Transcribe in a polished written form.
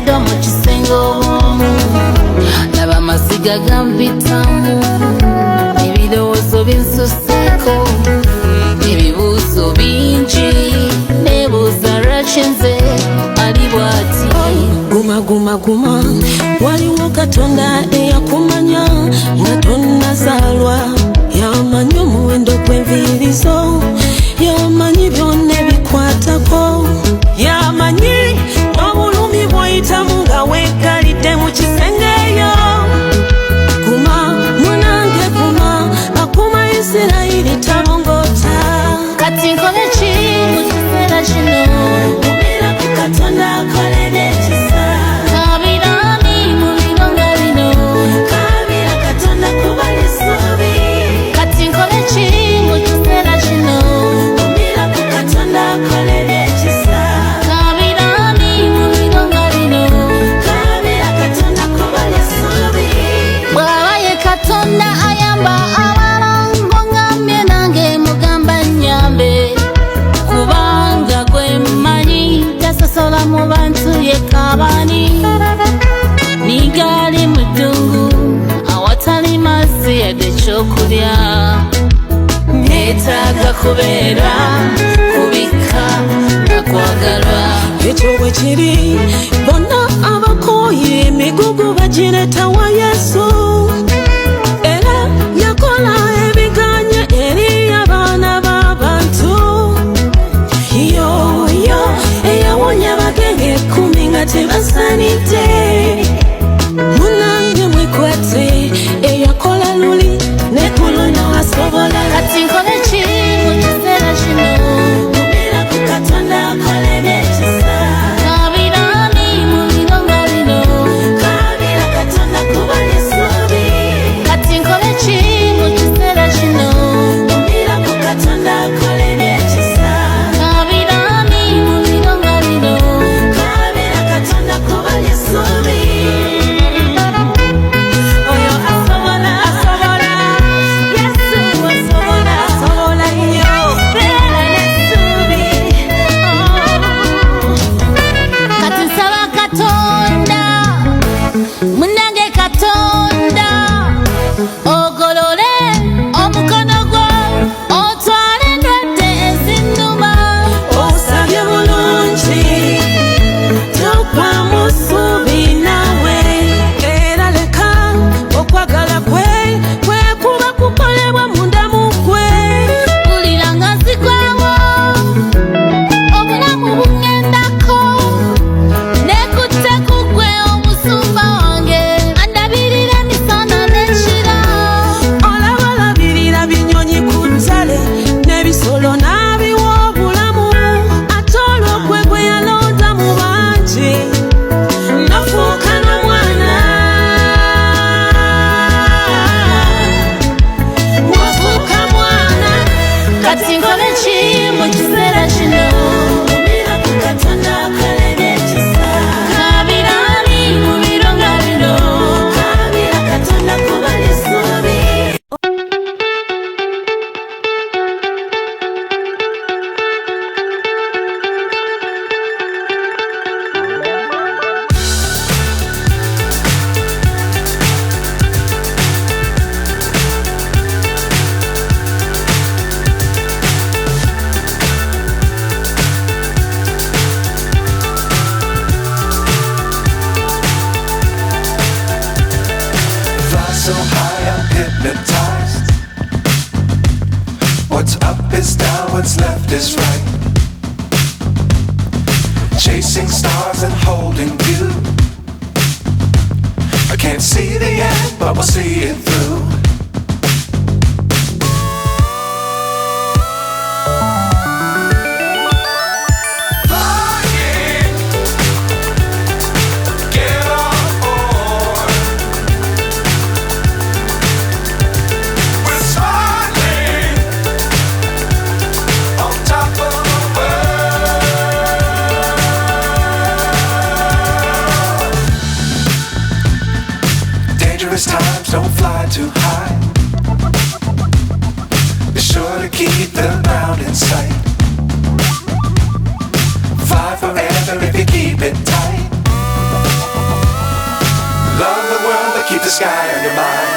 Nteekeddwa mu kisenge obwomu, laba amasiga gampitamu, ebirowoozo binsuseeko, ebibuuzo bingi, neebuuza lwaki nze ali bw'ati. Guma waliwo Katonda eyakumanya nga tonnazaalwa, yamanyi omuwendo gw'enviiri zo, yamanyi byonna ebikwatako, yamanyi obulumi bw'oyitamu nga weekalidde mu kisengeyo. Guma munange guma, akuma Isirayiri talongoota. Kati nkole ki mu kiseera kino? Gumira ku Katonda akole n'ekisa. Kabirani mu biro nga bino, Kabira Katonda kuba n'essuubi. kati nkole ki mu kiseera kino? Gumira ku Katonda akole n'ekisa. Kabirani mu biro nga bino, Kabira Katonda kuba n'essuubi. bw'aba ye Katonda ayamba abalala, ng'ongambye nange mugamba nnyambe, kubanga gwe mmanyi tasosola mu bantu ye Kabani. Nigali mu ddungu awatali mazzi yadde ekyokulya, neetaaga kubeera kubikka na kwagalwa. Ekyo bwe kiri, bonna abakooye emigugu bagireeta wa Yesu, era yakola ebiganye eri abaana b'abantu. Yoyo eyawonya abagenge 10 nga tebasanidde. Munange mwekwate eyakola luli ne kulono asobola. Kati nkole ki mu kiseera kino? Gumira ku Katonda akole n'ekisa. Kabirani mu biro nga bino, Kabira Katonda kuba n'essuubi. kati nkole ki mu kiseera kino? Gumira ku Katonda akole n'ekisa. Kabirani mu biro nga bino, Kabira Katonda kuba n'essuubi. Oyo asobola, Yesu asobola nnyo. Beera n'essuubi. kati nsaba Katonda, munnange Katonda, ogolole omukono gwo, otwale endwadde ezinnuma. Osabye bulungi, togwamu ssuubi naawe, era leka okwagala kwe kwekuba kukolebwa munda mu ggwe. Mpulira nga nzigwawo, obulamu bungendako, neekutte ku ggwe omusumba wange, andabirira emisana n'ekiro. Olabalabirira binyonyi ku ttale n'ebisolo n'abiwa obulamu, ate olwo gwe yalonda mu bangi, nafuuka n'omwana. Wafuuka mwana. Kati nkole ki mu kiseera kino? Gumira ku Katonda akole n'ekisa. Kabirani mu biro nga bino, Kabira Katonda kuba n'essuubi. Fly so high, I'm hypnotized. What's up is down, what's left is right. Chasing stars and holding you. I can't see the end, but we'll see it through. Flying, get on board. We're smiling on top of the world. Dangerous times, don't fly too high. Be sure to keep the ground in sight. Fly forever if you keep it tight. the sky on your mind.